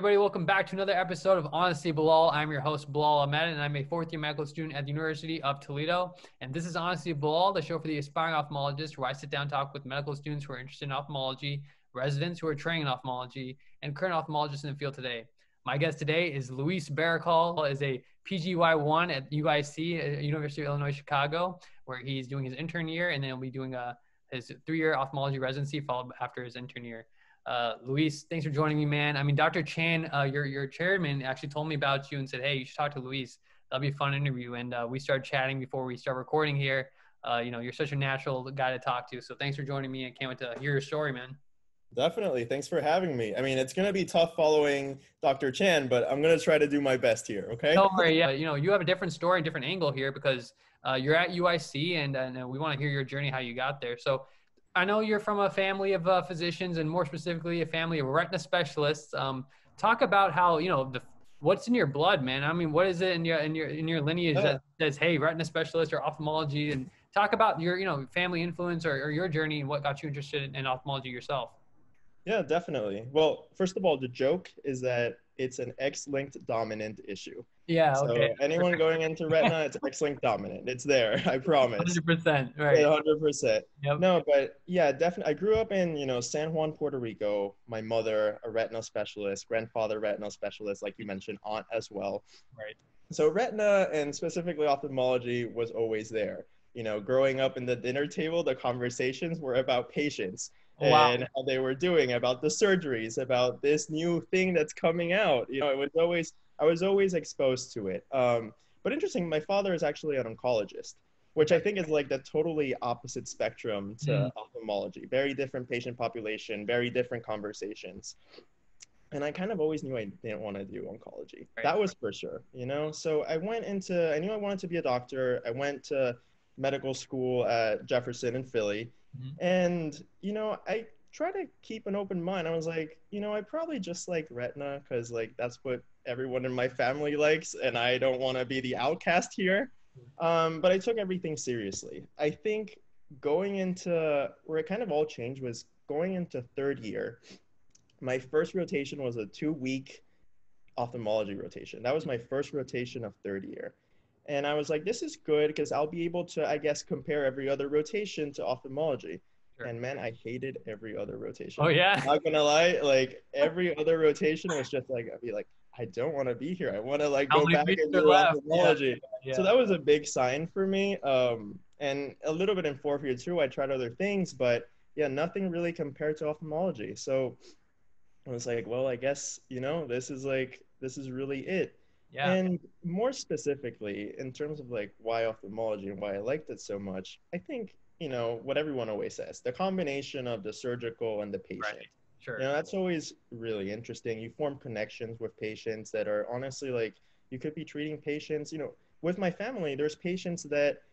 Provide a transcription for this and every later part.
everybody, welcome back to another episode of Honestly Bilal. I'm your host, Bilal Ahmed, and I'm a fourth-year medical student at the University of Toledo. And this is Honestly Bilal, the show for the aspiring ophthalmologist, where I sit down and talk with medical students who are interested in ophthalmology, residents who are training in ophthalmology, and current ophthalmologists in the field today. My guest today is Luis Berrocal, is a PGY1 at UIC, University of Illinois, Chicago, where he's doing his intern year, and then he'll be doing his 3-year ophthalmology residency followed after his intern year. Luis, thanks for joining me, man. I mean, Dr. Chan, your chairman actually told me about you and said, hey, you should talk to Luis. That'll be a fun interview. And we started chatting before we start recording here. You're such a natural guy to talk to. So thanks for joining me. I can't wait to hear your story, man. Definitely. Thanks for having me. I mean, it's going to be tough following Dr. Chan, but I'm going to try to do my best here. Okay. Don't worry. Yeah. You have a different story, different angle here because you're at UIC and we want to hear your journey, how you got there. So I know you're from a family of physicians and more specifically a family of retina specialists. Talk about how, what's in your blood, man. I mean, what is it in your lineage that says, hey, retina specialist or ophthalmology, and talk about your, family influence or your journey and what got you interested in ophthalmology yourself. Yeah, definitely. Well, first of all, the joke is that it's an X-linked dominant issue. Yeah. So okay. anyone going into retina, it's X-linked dominant. It's there. I promise. 100%. Right. 100%. Yep. No, but yeah, definitely. I grew up in, San Juan, Puerto Rico. My mother, a retinal specialist, grandfather, retinal specialist, like you mentioned, aunt as well. Right. So retina and specifically ophthalmology was always there. Growing up in the dinner table, the conversations were about patients. Wow. And how they were doing, about the surgeries, about this new thing that's coming out. I was always exposed to it. But interesting, my father is actually an oncologist, which I think is like the totally opposite spectrum to ophthalmology. Very different patient population, very different conversations. And I kind of always knew I didn't want to do oncology. Right. That was for sure, So I knew I wanted to be a doctor. I went to medical school at Jefferson in Philly. And, I try to keep an open mind. I was like, I probably just like retina because that's what everyone in my family likes. And I don't want to be the outcast here. But I took everything seriously. I think going into where it kind of all changed was going into third year. My first rotation was a 2-week ophthalmology rotation. That was my first rotation of third year. And I was like, this is good because I'll be able to, I guess, compare every other rotation to ophthalmology. Sure. And man, I hated every other rotation. Oh, yeah? I'm not going to lie. Every other rotation was just I'd be like, I don't want to be here. I want to go back and do ophthalmology. Yeah. So that was a big sign for me. And a little bit in fourth year too, I tried other things, but yeah, nothing really compared to ophthalmology. So I was like, well, I guess, this is really it. Yeah. And more specifically, in terms of why ophthalmology and why I liked it so much, I think, what everyone always says, the combination of the surgical and the patient. Right. Sure. That's always really interesting. You form connections with patients that are honestly you could be treating patients, with my family, there's patients that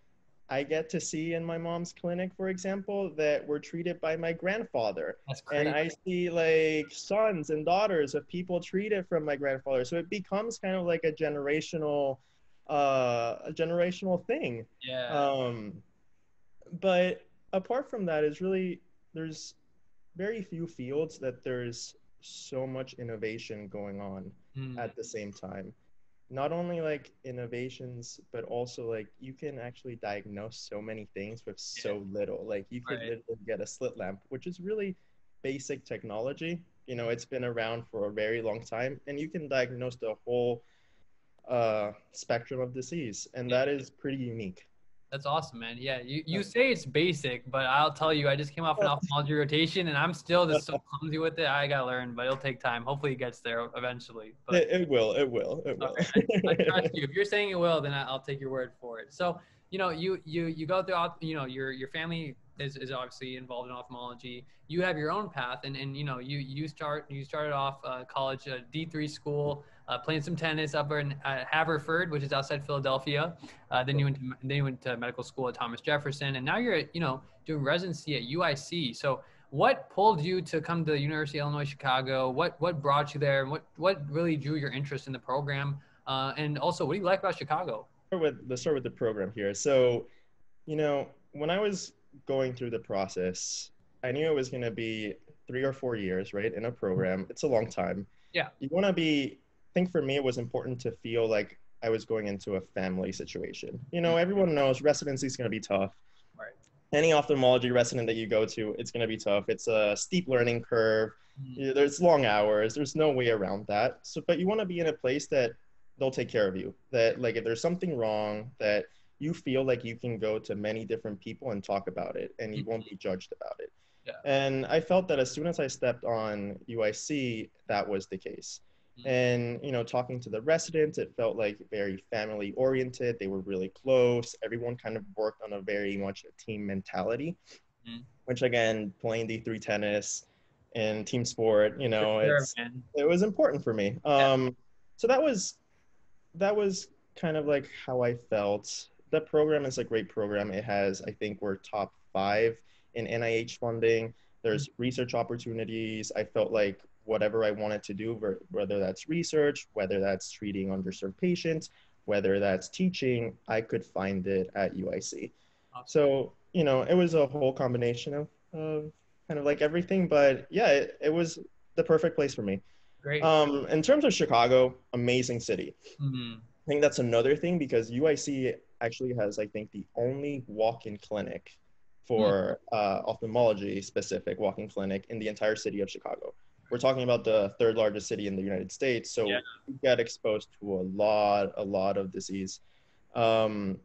I get to see in my mom's clinic, for example, that were treated by my grandfather. That's crazy. And I see sons and daughters of people treated from my grandfather. So it becomes kind of like a generational thing. Yeah. But apart from that, there's very few fields that there's so much innovation going on at the same time. Not only innovations, but also you can actually diagnose so many things with so little. You could literally get a slit lamp, which is really basic technology. It's been around for a very long time, and you can diagnose the whole spectrum of disease, and that is pretty unique. That's awesome, man. Yeah, you say it's basic, but I'll tell you, I just came off an ophthalmology rotation, and I'm still just so clumsy with it. I gotta learn, but it'll take time. Hopefully, it gets there eventually. But it will. It will. I trust you. If you're saying it will, then I'll take your word for it. So, you go through, your family is obviously involved in ophthalmology. You have your own path, and you started off college, D3 school. Playing some tennis up in Haverford, which is outside Philadelphia. Then you went to medical school at Thomas Jefferson, and now you're doing residency at UIC. So what pulled you to come to the University of Illinois Chicago? What brought you there? What really drew your interest in the program? And also, what do you like about Chicago? Let's start with the program here. So, when I was going through the process, I knew it was going to be 3 or 4 years, right, in a program. It's a long time. Yeah. You want to be, I think for me, it was important to feel like I was going into a family situation. Everyone knows residency is going to be tough. Right. Any ophthalmology resident that you go to, it's going to be tough. It's a steep learning curve. Mhm. There's long hours. There's no way around that. So, but you want to be in a place that they'll take care of you. That like if there's something wrong, that you feel like you can go to many different people and talk about it, and you won't Mhm. be judged about it. Yeah. And I felt that as soon as I stepped on UIC, that was the case. Mhm. And, talking to the residents, it felt like very family oriented. They were really close. Everyone kind of worked on a very much a team mentality, Mhm. which again, playing D3 tennis and team sport, For sure, man. it was important for me. Yeah. So that was kind of like how I felt. The program is a great program. It has, I think, we're top 5 in NIH funding. Mhm. There's research opportunities. I felt like whatever I wanted to do, whether that's research, whether that's treating underserved patients, whether that's teaching, I could find it at UIC. Awesome. So, it was a whole combination of kind of like everything, but yeah, it was the perfect place for me. Great. In terms of Chicago, amazing city. Mhm. I think that's another thing because UIC actually has, I think, the only walk-in clinic Hmm. for ophthalmology specific walk-in clinic in the entire city of Chicago. We're talking about the third largest city in the United States, Yeah. so you get exposed to a lot of disease. Um,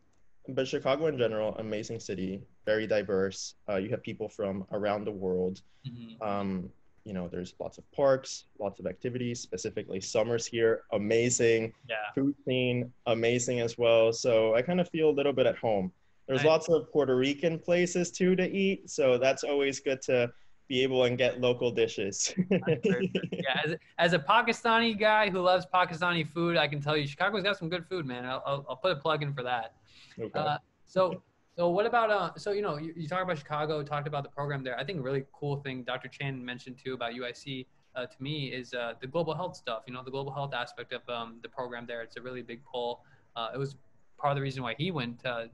but Chicago in general, amazing city, very diverse. You have people from around the world. Mhm. Um, there's lots of parks, lots of activities, specifically summers here, amazing. Yeah. Food scene, amazing as well. So I kind of feel a little bit at home. There's Nice. lots of Puerto Rican places too to eat, so that's always good to be able and get local dishes. That's perfect. Yeah, as a Pakistani guy who loves Pakistani food, I can tell you Chicago's got some good food, man. I'll put a plug in for that. Okay. Uh, so what about so you talk about Chicago, talked about the program there. I think a really cool thing Dr. Chan mentioned too about UIC to me is the global health stuff. The global health aspect of the program there. It's a really big pull. It was part of the reason why he went to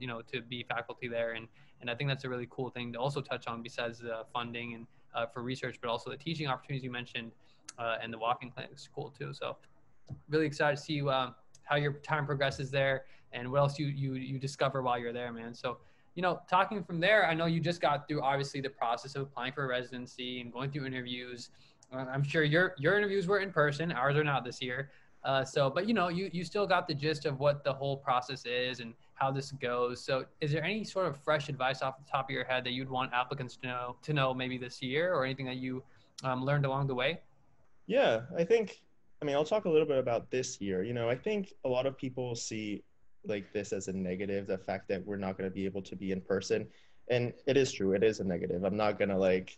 be faculty there, and I think that's a really cool thing to also touch on besides the funding and for research, but also the teaching opportunities you mentioned and the walking clinic is cool too. So really excited to see how your time progresses there and what else you discover while you're there, man. So, talking from there, I know you just got through obviously the process of applying for a residency and going through interviews. I'm sure your interviews were in person. Ours are not this year. But you still got the gist of what the whole process is and how this goes. So, is there any sort of fresh advice off the top of your head that you'd want applicants to know maybe this year, or anything that you learned along the way? Yeah, I mean, I'll talk a little bit about this year. I think a lot of people see like this as a negative, the fact that we're not going to be able to be in person. And it is true, it is a negative. I'm not going to like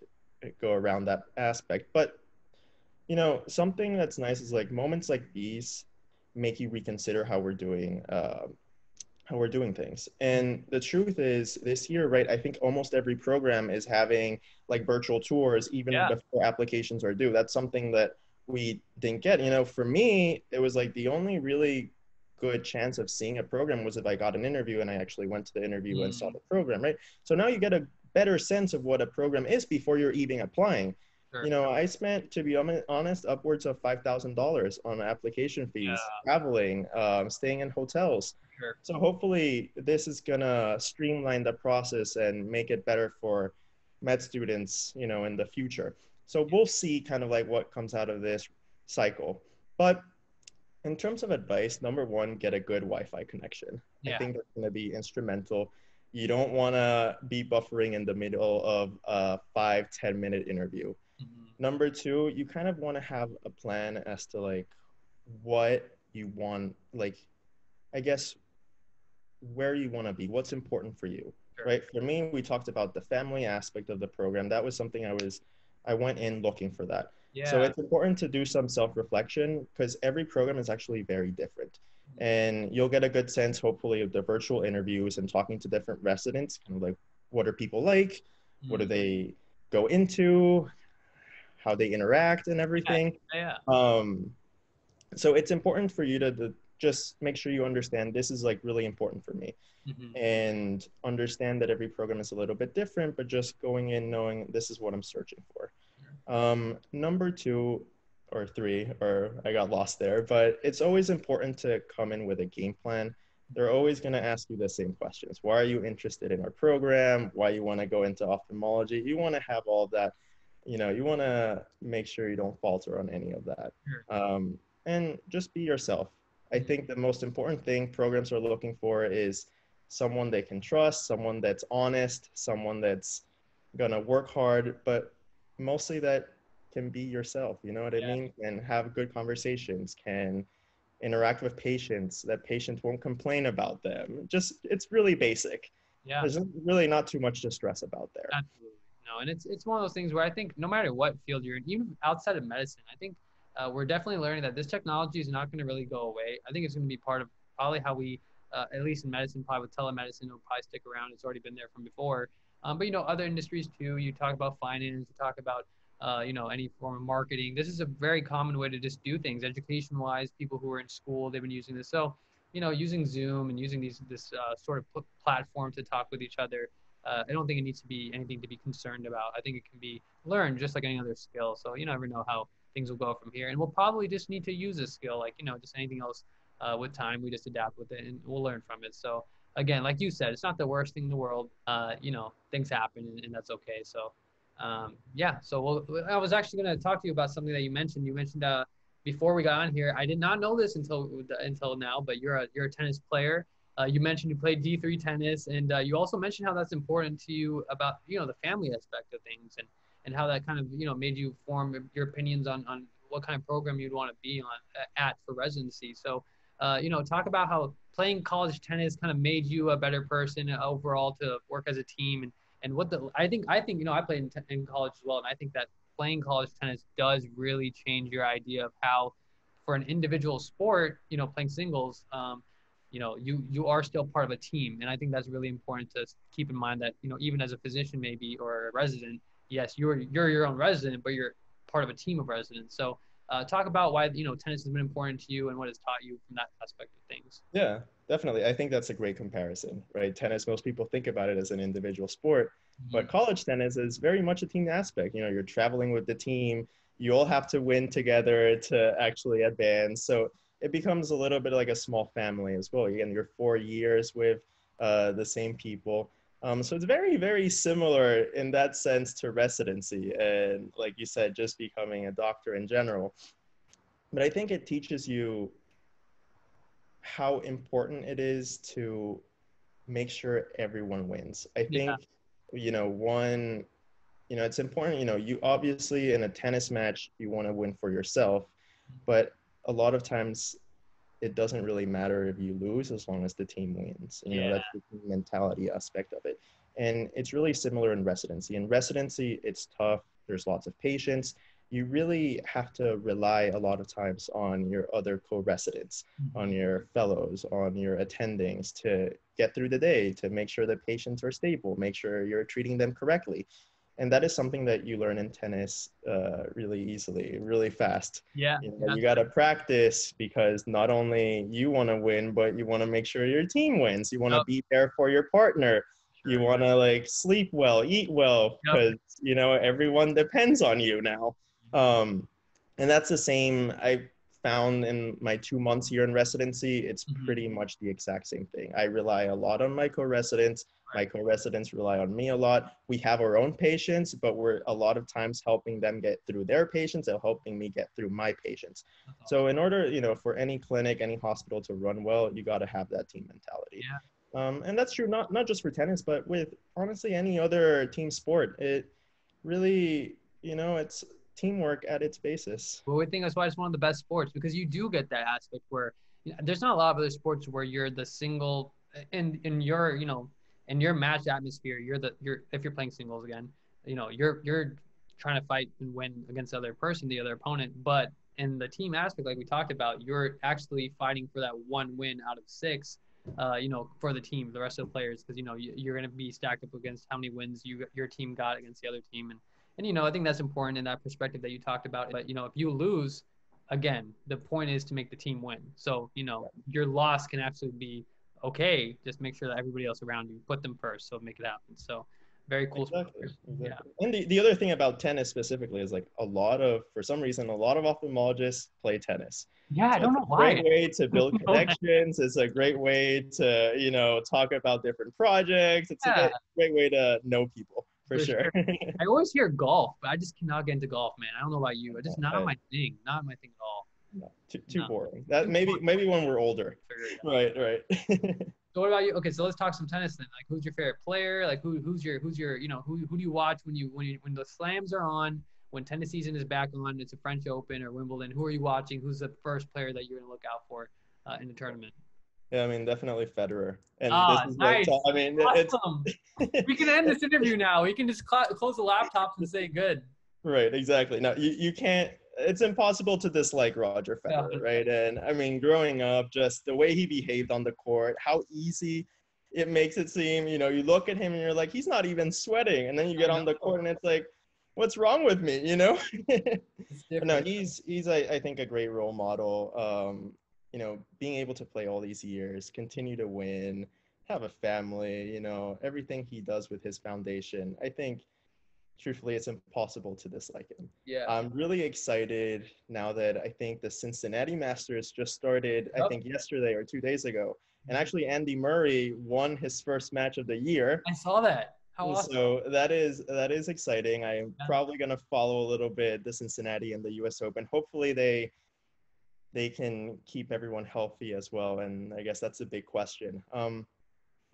go around that aspect. But, something that's nice is like moments like these make you reconsider how we're doing things. And the truth is, this year, right, I think almost every program is having like virtual tours even Yeah. before applications are due. That's something that we didn't get. For me, it was like the only really good chance of seeing a program was if I got an interview and I actually went to the interview and saw Mm, the program, right? So now you get a better sense of what a program is before you're even applying. sure. I spent, to be honest, upwards of $5,000 on application fees, Yeah. traveling, staying in hotels. Sure. So hopefully this is gonna streamline the process and make it better for med students, in the future. So we'll see kind of like what comes out of this cycle. But in terms of advice, number one, get a good Wi-Fi connection. I Yeah. think that's gonna be instrumental. You don't wanna be buffering in the middle of a 5-10 minute interview. Mhm. Number two, you kind of want to have a plan as to like what you want, like I guess where you want to be, what's important for you, Sure. right? For me, we talked about the family aspect of the program. That was something I went in looking for that. So Yeah. it's important to do some self-reflection because every program is actually very different. And you'll get a good sense, hopefully, of the virtual interviews and talking to different residents, kind of like what are people like, what do Mm. they go into, how they interact and Yeah. everything. Yeah. Um, so it's important for you to just make sure you understand this is like really important for me Mhm. and understand that every program is a little bit different, but just going in knowing this is what I'm searching for. Number two, or three, or I got lost there. But it's always important to come in with a game plan. They're always going to ask you the same questions. Why are you interested in our program? Why you want to go into ophthalmology? You want to have all of that. You want to make sure you don't falter on any of that. Sure. And just be yourself. I think the most important thing programs are looking for is someone they can trust, someone that's honest, someone that's gonna work hard, but mostly that can be yourself. You know what I Yeah. mean? And have good conversations, can interact with patients, that patients won't complain about them. Just it's really basic. Yeah. There's really not too much to stress about there. Absolutely. No, and it's one of those things where I think no matter what field you're in, even outside of medicine, I think we're definitely learning that this technology is not going to really go away. I think it's going to be part of probably how we, at least in medicine, probably with telemedicine, it'll probably stick around. It's already been there from before. But other industries too. You talk about finance, you talk about any form of marketing. This is a very common way to just do things. Education-wise, people who are in school, they've been using this. So, using Zoom and using this sort of platform to talk with each other. I don't think it needs to be anything to be concerned about. I think it can be learned just like any other skill. So you never know how things will go from here. And we'll probably just need to use this skill, like, just anything else with time. We just adapt with it and we'll learn from it. So again, like you said, it's not the worst thing in the world. Things happen and that's okay. So yeah, so I was actually going to talk to you about something that you mentioned. You mentioned before we got on here, I did not know this until now, but you're a tennis player. You mentioned you played D3 tennis, and you also mentioned how that's important to you about the family aspect of things, and how that kind of made you form your opinions on what kind of program you'd want to be on at for residency. So, talk about how playing college tennis kind of made you a better person overall to work as a team, and what I think I played in college as well, and I think that playing college tennis does really change your idea of how for an individual sport, playing singles. You are still part of a team, and I think that's really important to keep in mind that even as a physician maybe or a resident, yes, you're your own resident, but you're part of a team of residents. So talk about why tennis has been important to you and what it's taught you from that aspect of things. Yeah, definitely. I think that's a great comparison, right? Tennis, most people think about it as an individual sport, Mm-hmm. but college tennis is very much a team aspect. You're traveling with the team, you all have to win together to actually advance. So it becomes a little bit like a small family as well. Again, you're 4 years with the same people. So it's very, very similar in that sense to residency. And like you said, just becoming a doctor in general. But I think it teaches you how important it is to make sure everyone wins. I Yeah. think, it's important, you obviously in a tennis match, you want to win for yourself, but a lot of times it doesn't really matter if you lose as long as the team wins. Yeah. That's the team mentality aspect of it. And it's really similar in residency. In residency, it's tough. There's lots of patience. You really have to rely a lot of times on your other co-residents, on Mm-hmm. your fellows, on your attendings to get through the day, to make sure that patients are stable, make sure you're treating them correctly. And that is something that you learn in tennis really easily, really fast. Yeah. You got to practice because not only you want to win, but you want to make sure your team wins. You want to Yep. be there for your partner. You Sure. want to like sleep well, eat well, Yep. because everyone depends on you now. Um, and that's the same I found in my 2 months here in residency. It's Mm-hmm. pretty much the exact same thing. I rely a lot on my co-residents. My Right. co-residents rely on me a lot. We have our own patients, but we're a lot of times helping them get through their patients and helping me get through my patients. That's So awesome. in order, for any clinic, any hospital to run well, you got to have that team mentality. Yeah. And that's true not just for tennis, but with honestly any other team sport. It really, it's teamwork at its basis. Well, we think that's why it's one of the best sports because you do get that aspect where there's not a lot of other sports where you're the single in your in your match atmosphere. You're if you're playing singles again, you're trying to fight and win against the other person, the other opponent. But in the team aspect, like we talked about, you're actually fighting for that one win out of six. For the team, the rest of the players, because you're going to be stacked up against how many wins your team got against the other team, and I think that's important in that perspective that you talked about. But if you lose, again, the point is to make the team win. So your loss can actually be okay. Just make sure that everybody else around you put them first. So make it happen. So Very cool sport. Exactly, Yeah. exactly. And the other thing about tennis specifically is like for some reason, a lot of ophthalmologists play tennis. Yeah, I So don't it's know a great why. way to build connections. It's a great way to, talk about different projects. It's a Yeah, great way to know people for for sure. sure. I always hear golf, but I just cannot get into golf, man. I don't know about you. It's just not Uh, my thing. Not my thing at all. no, too No. boring. That Too maybe when we're older. figure it out. Right, right. So what about you? Okay, so let's talk some tennis then. Like, who's your favorite player? Like, who's your who do you watch when the slams are on, when tennis season is back on, it's a French Open or Wimbledon. Who are you watching? Who's the first player that you're gonna look out for in the tournament? Yeah, I mean, definitely Federer. And this Ah, is what nice, I mean, it's awesome. We can end this interview now. We can just close the laptops and say good. right, exactly. No, you can't. It's impossible to dislike Roger Yeah, Federer, right? And I mean, growing up, just the way he behaved on the court, how easy it makes it seem. You look at him and you're like, he's not even sweating, and then you I get on the know. court and it's like, what's wrong with me? It's But no, different. he's I think a great role model. Being able to play all these years, continue to win, have a family, everything he does with his foundation. I think truthfully, it's impossible to dislike him. Yeah. I'm really excited now that I think the Cincinnati Masters just started, I Yep. think yesterday or 2 days ago. And actually, Andy Murray won his first match of the year. I saw that. How awesome. So that is exciting. I am Yeah. probably going to follow a little bit the Cincinnati and the U.S. Open. Hopefully, they can keep everyone healthy as well. And I guess that's a big question.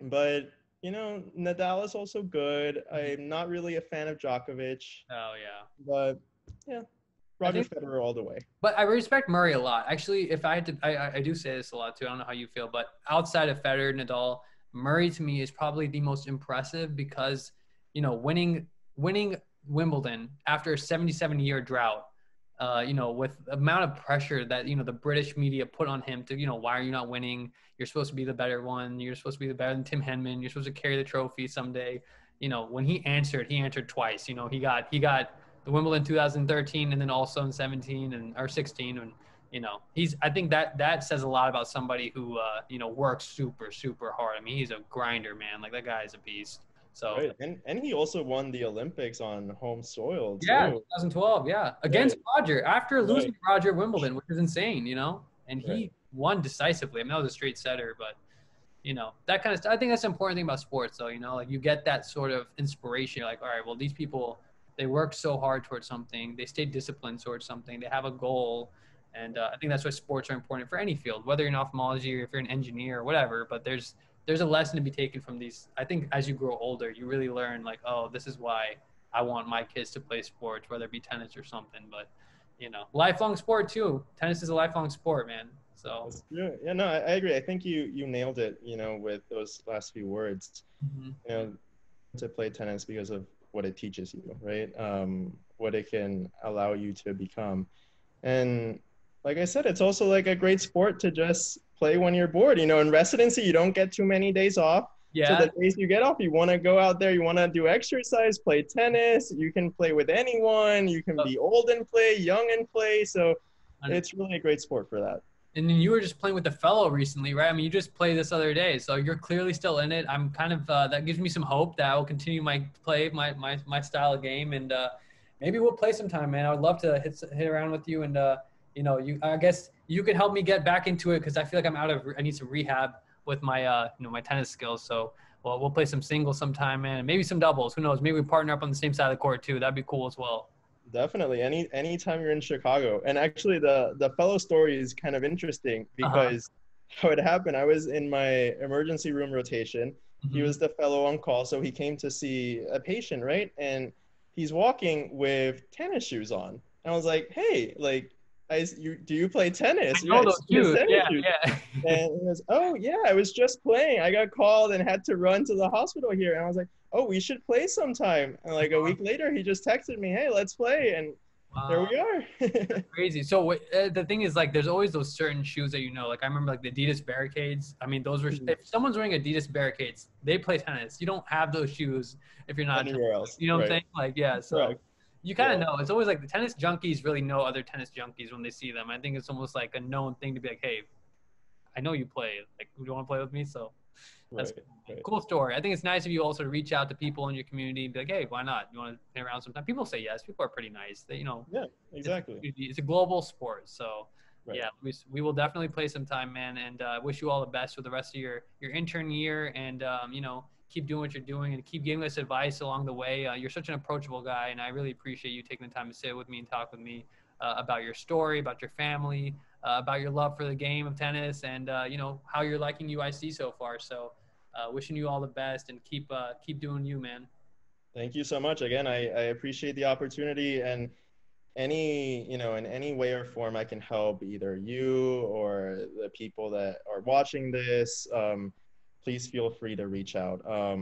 But Nadal is also good. I'm not really a fan of Djokovic, Oh yeah. but yeah, I Roger think, Federer all the way. but I respect Murray a lot. Actually, if I had to, I do say this a lot too. I don't know how you feel, but outside of Federer, Nadal, Murray to me is probably the most impressive because, winning Wimbledon after a 77-year drought, with the amount of pressure that, the British media put on him to, why are you not winning? You're supposed to be the better one. You're supposed to be the better than Tim Henman. You're supposed to carry the trophy someday. When he answered twice. He got the Wimbledon 2013 and then also in 17 or 16. And, I think that says a lot about somebody who, works super, super hard. I mean, he's a grinder, man. Like that guy is a beast. So Right, and he also won the Olympics on home soil yeah, too. 2012, yeah, against Right, Roger after losing right, Roger at Wimbledon, which is insane, and right. he won decisively. I mean, that was a straight setter, but that kind of stuff. I think that's the important thing about sports, though. Like you get that sort of inspiration. You're like, all right, well, these people, they work so hard towards something, they stay disciplined towards something, they have a goal, and I think that's why sports are important for any field, whether you're in ophthalmology or if you're an engineer or whatever. But there's a lesson to be taken from these. I think as you grow older, you really learn like, oh, this is why I want my kids to play sports, whether it be tennis or something. But lifelong sport too. Tennis is a lifelong sport, man. So That's true. Yeah, no, I agree. I think you nailed it. With those last few words. You know, to play tennis because of what it teaches you, right? What it can allow you to become. And like I said, it's also like a great sport to just play when you're bored. In residency, you don't get too many days off. So yeah, the days you get off, you want to go out there, you want to do exercise, play tennis. You can play with anyone. You can be old and play, young and play. So it's really a great sport for that. and then you were just playing with the fellow recently, right? I mean, you just played this other day, so you're clearly still in it. I'm kind of that gives me some hope that I will continue my style of game, and maybe we'll play sometime, man. I would love to hit around with you, and I guess you can help me get back into it because I feel like I need some rehab with my my tennis skills. So well, we'll play some singles sometime, man, and maybe some doubles. Who knows? Maybe we partner up on the same side of the court too. That'd be cool as well. Definitely. Anytime you're in Chicago. And actually the fellow story is kind of interesting because how it happened, I was in my emergency room rotation. He was the fellow on call, so he came to see a patient, right? And he's walking with tennis shoes on. And I was like, hey, like, do you play tennis? I know those shoes. Tennis Yeah, shoes. yeah. And he goes, oh, yeah, I was just playing. I got called and had to run to the hospital here. And I was like, oh, we should play sometime. And like a week later, he just texted me, hey, let's play. And there Wow. we are. Crazy. So the thing is, like, there's always those certain shoes that like I remember, like the Adidas Barricades. I mean, those were if someone's wearing Adidas Barricades, they play tennis. You don't have those shoes if you're not. Anywhere else. You know what I'm Right. saying? Like, yeah. So Correct. you kind of know. It's always like the tennis junkies really know other tennis junkies when they see them. I think it's almost like a known thing to be like, hey, I know you play. Like, do you want to play with me? So That's Right, right. cool story. I think it's nice of you also to reach out to people in your community and be like, hey, why not? You want to play around sometime? People say yes. People are pretty nice. They, Yeah, exactly. it's a global sport. So Right. yeah, we will definitely play some time, man. And wish you all the best for the rest of your intern year. And keep doing what you're doing and keep giving us advice along the way. You're such an approachable guy, and I really appreciate you taking the time to sit with me and talk with me about your story, about your family, about your love for the game of tennis, and how you're liking UIC so far. So wishing you all the best and keep doing you, man. Thank you so much. Again, I appreciate the opportunity, and in any way or form I can help either you or the people that are watching this, please feel free to reach out. I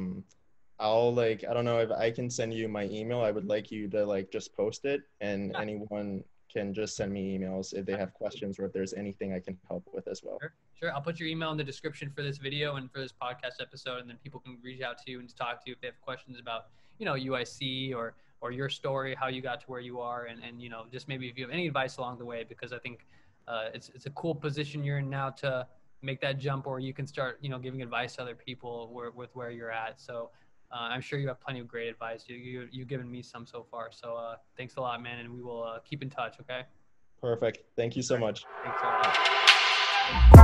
don't know if I can send you my email. I would like you to just post it, and Yeah. anyone can just send me emails if they have questions or if there's anything I can help with as well. Sure. Sure. I'll put your email in the description for this video and for this podcast episode, and then people can reach out to you and talk to you if they have questions about, UIC or your story, how you got to where you are, and just maybe if you have any advice along the way, because I think it's a cool position you're in now to make that jump, or you can start, giving advice to other people with where you're at. So I'm sure you have plenty of great advice. You've given me some so far. So thanks a lot, man, and we will keep in touch. Okay. Perfect. Thank you so All right. much. Thanks a lot.